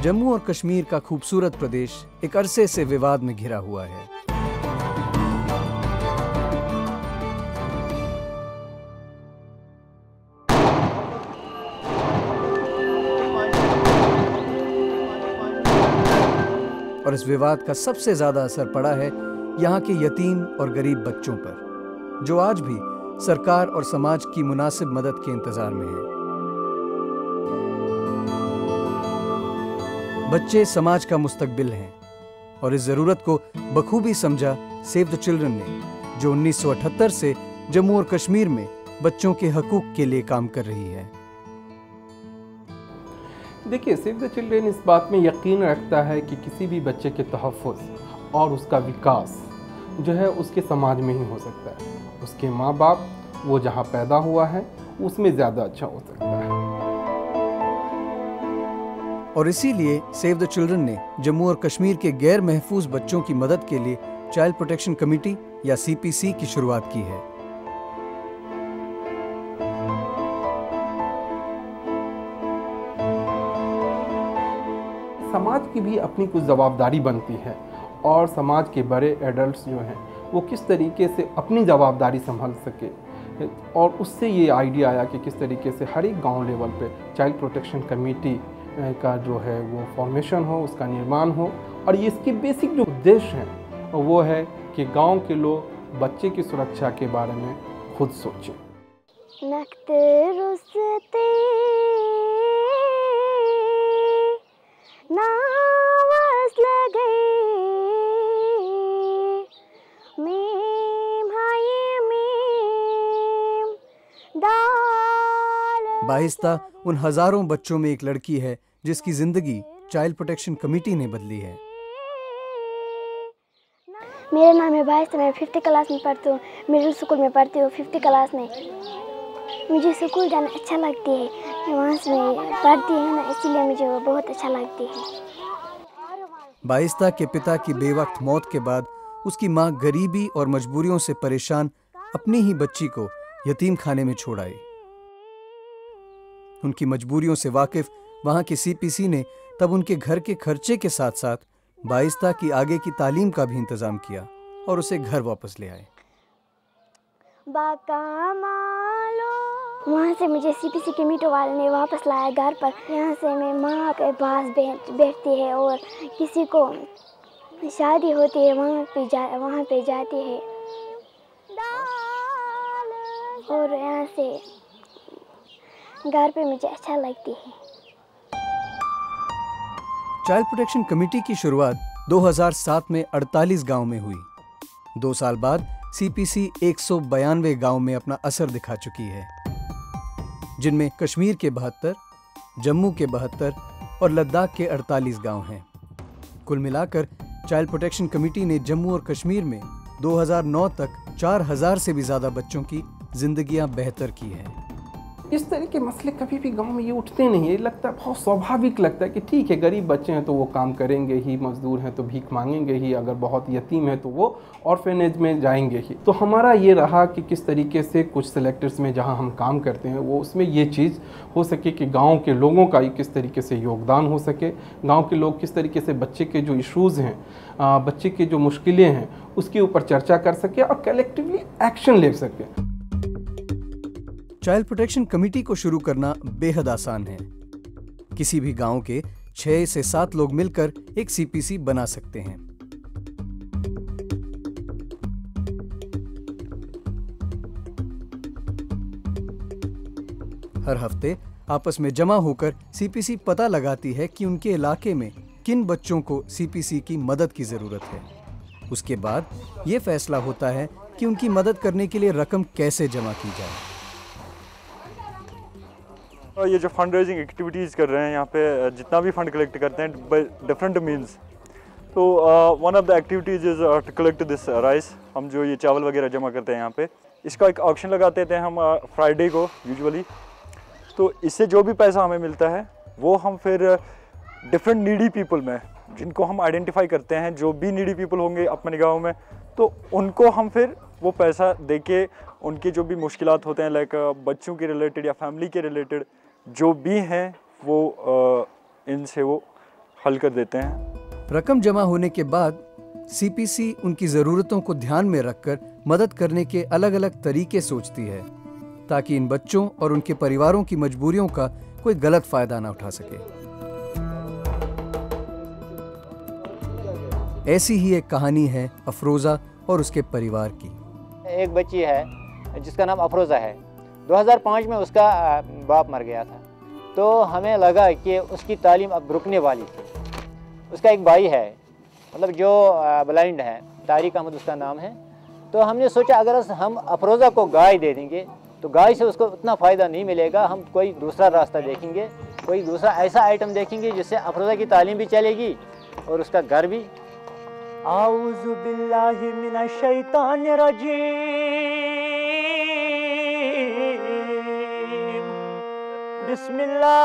जम्मू और कश्मीर का खूबसूरत प्रदेश एक अरसे से विवाद में घिरा हुआ है। और इस विवाद का सबसे ज्यादा असर पड़ा है यहाँ के यतीम और गरीब बच्चों पर, जो आज भी सरकार और समाज की मुनासिब मदद के इंतजार में हैं। बच्चे समाज का मुस्तकबिल हैं और इस जरूरत को बखूबी समझा सेव द चिल्ड्रन ने, जो 1978 से जम्मू और कश्मीर में बच्चों के हकूक के लिए काम कर रही है। देखिए, सेव द चिल्ड्रन इस बात में यकीन रखता है कि किसी भी बच्चे के तहफ़्फ़ुज़ और उसका विकास जो है उसके समाज में ही हो सकता है। उसके माँ बाप वो जहाँ पैदा हुआ है उसमें ज़्यादा अच्छा हो सकता है। और इसीलिए सेव द चिल्ड्रन ने जम्मू और कश्मीर के गैर महफूज बच्चों की मदद के लिए चाइल्ड प्रोटेक्शन कमेटी या CPC की शुरुआत की है। समाज की भी अपनी कुछ जवाबदारी बनती है और समाज के बड़े एडल्ट्स जो हैं वो किस तरीके से अपनी जवाबदारी संभाल सके, और उससे ये आइडिया आया कि किस तरीके से हर एक गांव लेवल पे चाइल्ड प्रोटेक्शन कमेटी का जो है वो फॉर्मेशन हो, उसका निर्माण हो। और ये इसके बेसिक जो उद्देश्य हैं वो है कि गांव के लोग बच्चे की सुरक्षा के बारे में खुद सोचें। बाहिस्ता उन हजारों बच्चों में एक लड़की है जिसकी जिंदगी चाइल्ड प्रोटेक्शन कमेटी ने बदली है। मेरा नाम है बाहिस्ता, मैं 5th क्लास में पढ़ती हूँ, मिडिल स्कूल में पढ़ती हूँ 5th क्लास में। मुझे स्कूल जाना अच्छा लगती है, मैं वहाँ से पढ़ती हूँ ना, इसीलिए मुझे वो बहुत अच्छा लगती है। बाहिस्ता के पिता की बेवक्त मौत के बाद उसकी माँ गरीबी और मजबूरियों से परेशान अपनी ही बच्ची को यतीम खाने में छोड़ आई। उनकी मजबूरियों से वाकिफ वहां के CPC ने तब उनके घर के खर्चे के साथ साथ बाहिस्ता की आगे की तालीम का भी इंतजाम किया और उसे घर वापस ले आए। वहाँ से मुझे CPC कमेटी वाले ने वापस लाया घर पर। यहाँ से मैं माँ के पास बैठती है और किसी को शादी होती है वहाँ पे जाती है और यहाँ से घर पे मुझे अच्छा लगती है। चाइल्ड प्रोटेक्शन कमेटी की शुरुआत 2007 में 48 गांव में हुई। 2 साल बाद CPC 192 गांव में अपना असर दिखा चुकी है, जिनमें कश्मीर के 72, जम्मू के 72 और लद्दाख के 48 गांव हैं। कुल मिलाकर चाइल्ड प्रोटेक्शन कमेटी ने जम्मू और कश्मीर में 2009 तक 4000 से भी ज्यादा बच्चों की जिंदगियां बेहतर की हैं। इस तरह के मसले कभी भी गांव में ये उठते नहीं है। लगता है बहुत स्वाभाविक लगता है कि ठीक है, गरीब बच्चे हैं तो वो काम करेंगे ही, मजदूर हैं तो भीख मांगेंगे ही, अगर बहुत यतीम है तो वो ऑर्फेनेज में जाएंगे ही। तो हमारा ये रहा कि किस तरीके से कुछ सेलेक्टर्स में जहां हम काम करते हैं वो उसमें ये चीज़ हो सके कि गाँव के लोगों का किस तरीके से योगदान हो सके, गाँव के लोग किस तरीके से बच्चे के जो इशूज़ हैं, बच्चे के जो मुश्किलें हैं उसके ऊपर चर्चा कर सके और कलेक्टिवली एक्शन ले सके। चाइल्ड प्रोटेक्शन कमेटी को शुरू करना बेहद आसान है। किसी भी गांव के 6 से 7 लोग मिलकर एक CPC बना सकते हैं। हर हफ्ते आपस में जमा होकर CPC पता लगाती है कि उनके इलाके में किन बच्चों को CPC की मदद की जरूरत है। उसके बाद यह फैसला होता है कि उनकी मदद करने के लिए रकम कैसे जमा की जाए। ये जो फंड रेजिंग एक्टिविटीज़ कर रहे हैं यहाँ पे, जितना भी फंड कलेक्ट करते हैं बाय डिफरेंट मीन्स, तो one of the activities is to collect this rice. हम जो ये चावल वगैरह जमा करते हैं यहाँ पे, इसका एक ऑक्शन लगाते थे हम फ्राइडे को यूजुअली। तो इससे जो भी पैसा हमें मिलता है वो हम फिर डिफरेंट नीडी पीपल में, जिनको हम आइडेंटिफाई करते हैं जो भी नीडी पीपल होंगे अपने गाँव में, तो उनको हम फिर वो पैसा दे के उनकी जो भी मुश्किलात होते हैं, लाइक बच्चों के रिलेटेड या फैमिली के रिलेटेड जो भी हैं, वो इनसे वो हल कर देते हैं। रकम जमा होने के बाद सीपीसी उनकी ज़रूरतों को ध्यान में रखकर मदद करने के अलग अलग तरीके सोचती है ताकि इन बच्चों और उनके परिवारों की मजबूरियों का कोई गलत फायदा ना उठा सके। ऐसी ही एक कहानी है अफरोज़ा और उसके परिवार की। एक बच्ची है जिसका नाम अफरोज़ा है। 2005 में उसका बाप मर गया था, तो हमें लगा कि उसकी तालीम अब रुकने वाली थी। उसका एक भाई है, मतलब जो ब्लाइंड है, तारिक अहमद उसका नाम है। तो हमने सोचा अगर हम अफरोज़ा को गाय दे देंगे तो गाय से उसको उतना फ़ायदा नहीं मिलेगा, हम कोई दूसरा रास्ता देखेंगे, कोई दूसरा ऐसा आइटम देखेंगे जिससे अफरोज़ा की तालीम भी चलेगी और उसका घर भी। आऊज़ु बिल्लाहि मिनश शैतानिर रजीम, बिस्मिल्लाहिर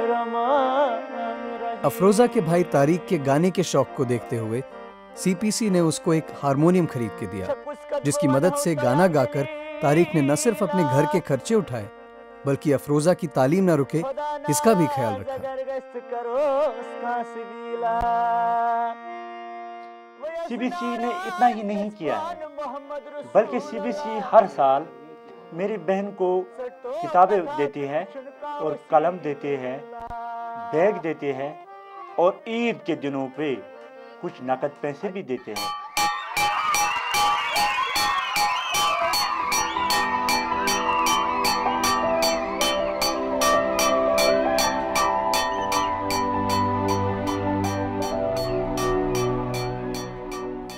रहमानिर रहीम। अफरोज़ा के भाई तारिक के गाने के शौक को देखते हुए सीपीसी ने उसको एक हारमोनियम खरीद के दिया, जिसकी मदद से गाना गाकर तारिक ने न सिर्फ अपने घर के खर्चे उठाए बल्कि अफरोज़ा की तालीम न रुके इसका भी ख्याल रखा। सीबीसी ने इतना ही नहीं किया है, बल्कि सीबीसी हर साल मेरी बहन को किताबें देती है और कलम देते हैं, बैग देते हैं और ईद के दिनों पे कुछ नकद पैसे भी देते हैं।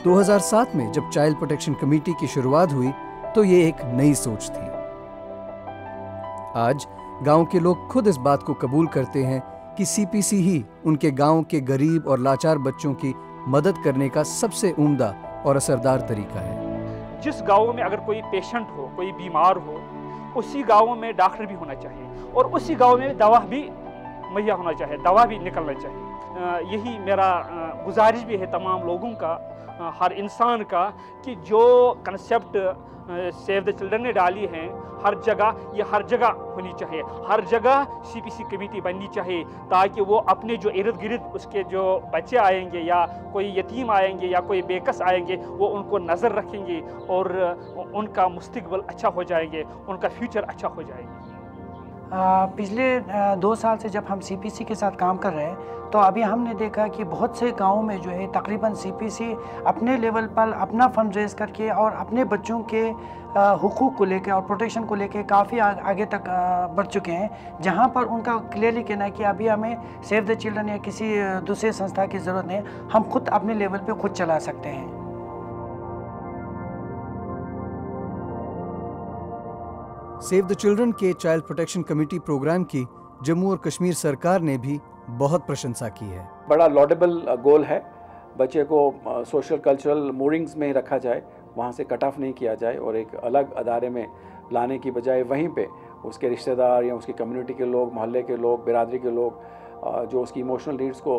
दो 2007 में जब चाइल्ड प्रोटेक्शन कमेटी की शुरुआत हुई तो ये एक नई सोच थी। आज गांव के लोग खुद इस बात को कबूल करते हैं कि सीपीसी ही उनके गांव के गरीब और लाचार बच्चों की मदद करने का सबसे उम्दा और असरदार तरीका है। जिस गांव में अगर कोई पेशेंट हो, कोई बीमार हो, उसी गांव में डॉक्टर भी होना चाहिए और उसी गांव में दवा भी मुहैया होना चाहिए, दवा भी निकलना चाहिए। यही मेरा गुजारिश भी है तमाम लोगों का, हर इंसान का, कि जो कंसेप्ट सेव द चिल्ड्रन ने डाली है ये हर जगह होनी चाहिए, हर जगह सीपीसी कमेटी बननी चाहिए, ताकि वो अपने जो इर्द गिर्द उसके जो बच्चे आएंगे या कोई यतीम आएंगे या कोई बेकस आएंगे वो उनको नज़र रखेंगे और उनका मुस्तकबिल अच्छा हो जाएंगे, उनका फ्यूचर अच्छा हो जाएगा। पिछले 2 साल से जब हम सीपीसी के साथ काम कर रहे हैं तो अभी हमने देखा कि बहुत से गांवों में जो है तकरीबन सीपीसी अपने लेवल पर अपना फंड रेज करके और अपने बच्चों के हुकूक को लेकर और प्रोटेक्शन को लेकर काफ़ी आगे तक बढ़ चुके हैं, जहां पर उनका क्लियरली कहना है कि अभी हमें सेव द चिल्ड्रन या किसी दूसरे संस्था की ज़रूरत नहीं, हम खुद अपने लेवल पर खुद चला सकते हैं। सेव द चिल्ड्रन के चाइल्ड प्रोटेक्शन कमेटी प्रोग्राम की जम्मू और कश्मीर सरकार ने भी बहुत प्रशंसा की है। बड़ा लॉडेबल गोल है, बच्चे को सोशल कल्चरल मूडिंग्स में रखा जाए, वहाँ से कट ऑफ नहीं किया जाए और एक अलग अदारे में लाने की बजाय वहीं पे उसके रिश्तेदार या उसकी कम्युनिटी के लोग, मोहल्ले के लोग, बिरादरी के लोग जो उसकी इमोशनल नीड्स को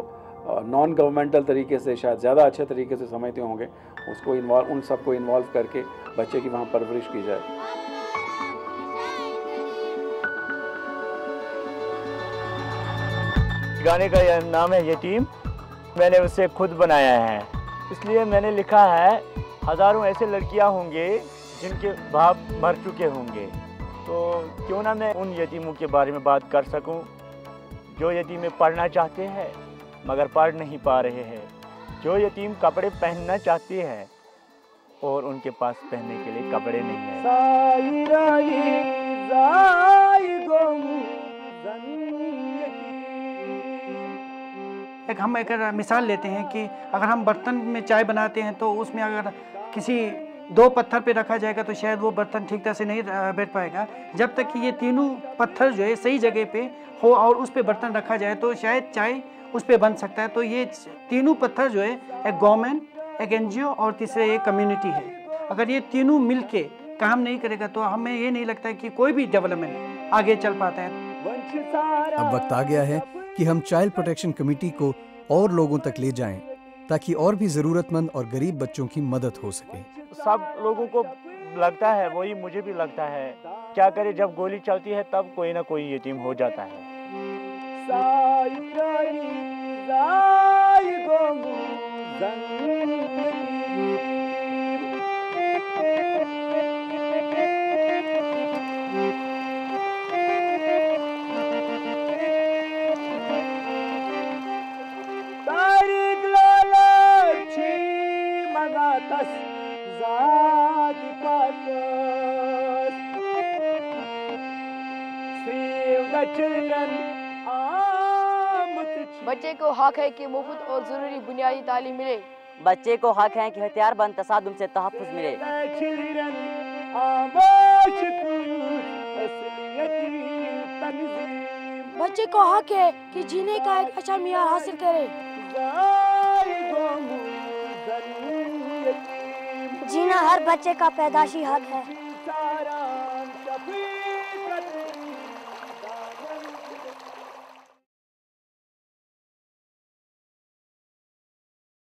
नॉन गवर्नमेंटल तरीके से शायद ज़्यादा अच्छे तरीके से समझते होंगे, उसको उन सबको इन्वॉल्व करके बच्चे की वहाँ परवरिश की जाए। गाने का यह नाम है यतीम, मैंने उसे खुद बनाया है, इसलिए मैंने लिखा है हज़ारों ऐसे लड़कियां होंगे जिनके बाप मर चुके होंगे, तो क्यों ना मैं उन यतीमों के बारे में बात कर सकूं जो यतीम पढ़ना चाहते हैं मगर पढ़ नहीं पा रहे हैं, जो यतीम कपड़े पहनना चाहते हैं और उनके पास पहनने के लिए कपड़े नहीं हैं। हम एक मिसाल लेते हैं कि अगर हम बर्तन में चाय बनाते हैं तो उसमें अगर किसी 2 पत्थर पे रखा जाएगा तो शायद वो बर्तन ठीक तरह से नहीं बैठ पाएगा। जब तक कि ये तीनों पत्थर जो है सही जगह पे हो और उस पे बर्तन रखा जाए तो शायद चाय उस पे बन सकता है। तो ये तीनों पत्थर जो है एक गवर्नमेंट, एक NGO और तीसरे एक कम्युनिटी है। अगर ये तीनों मिल के काम नहीं करेगा तो हमें ये नहीं लगता कि कोई भी डेवलपमेंट आगे चल पाता है। अब वक्त आ गया है कि हम चाइल्ड प्रोटेक्शन कमेटी को और लोगों तक ले जाएं ताकि और भी ज़रूरतमंद और गरीब बच्चों की मदद हो सके। सब लोगों को लगता है, वही मुझे भी लगता है, क्या करे जब गोली चलती है तब कोई ना कोई यतीम हो जाता है। बच्चे को हक है कि मुफ्त और ज़रूरी बुनियादी तालीम मिले। बच्चे को हक है कि हथियारबंद तसादुम से तहफ़्फ़ुज़ मिले। बच्चे को हक है कि जीने का एक अच्छा मियार हासिल करे। जीना हर बच्चे का पैदाशी हक है।